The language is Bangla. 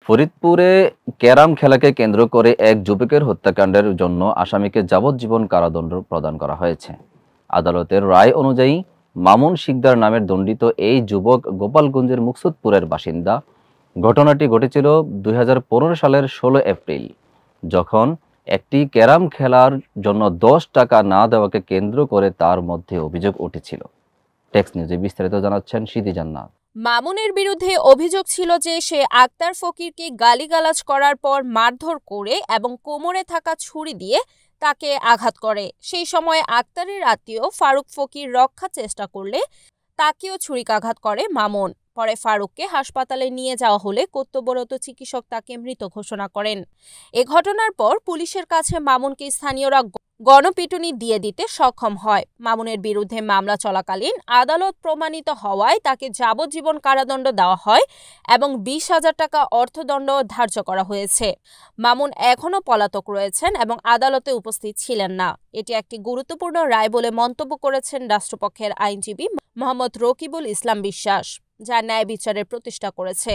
ফরিদপুরে ক্যারাম খেলাকে কেন্দ্র করে এক যুবকের হত্যাকাণ্ডের জন্য আসামিকে যাবজ্জীবন কারাদণ্ড প্রদান করা হয়েছে। আদালতের রায় অনুযায়ী মামুন শিকদার নামের দণ্ডিত এই যুবক গোপালগঞ্জের মুকসুদপুরের বাসিন্দা। ঘটনাটি ঘটেছিল 2015 সালের 16 এপ্রিল, যখন একটি ক্যারাম খেলার জন্য 10 টাকা না দেওয়াকে কেন্দ্র করে তার মধ্যে অভিযোগ উঠেছিল। টেক্সট নিউজে বিস্তারিত জানাচ্ছেন সিদি জান্নাত। মামুনের বিরুদ্ধে অভিযোগ ছিল যে সে আক্তার ফকিরকে গালিগালাজ করার পর মারধর করে এবং কোমরে থাকা ছুরি দিয়ে তাকে আঘাত করে। সেই সময় আক্তারের আত্মীয় ফারুক ফকির রক্ষা চেষ্টা করলে তাকেও ছুরিকাঘাত করে মামুন। পরে ফারুককে হাসপাতালে নিয়ে যাওয়া হলে কর্তব্যরত চিকিৎসক তাকে মৃত ঘোষণা করেন। এ ঘটনার পর পুলিশের কাছে মামুনকে স্থানীয়রা গণপিটুনি দিয়ে দিতে সক্ষম হয়। মামুনের বিরুদ্ধে মামলা চলাকালীন আদালত প্রমাণিত হওয়ায় তাকে যাবজ্জীবন কারাদণ্ড দেওয়া হয় এবং 20,000 টাকা অর্থদণ্ড ধার্য করা হয়েছে। মামুন এখনও পলাতক রয়েছেন এবং আদালতে উপস্থিত ছিলেন না। এটি একটি গুরুত্বপূর্ণ রায় বলে মন্তব্য করেছেন রাষ্ট্রপক্ষের আইনজীবী মোহাম্মদ রকিবুল ইসলাম বিশ্বাস, যা ন্যায় বিচারের প্রতিষ্ঠা করেছে।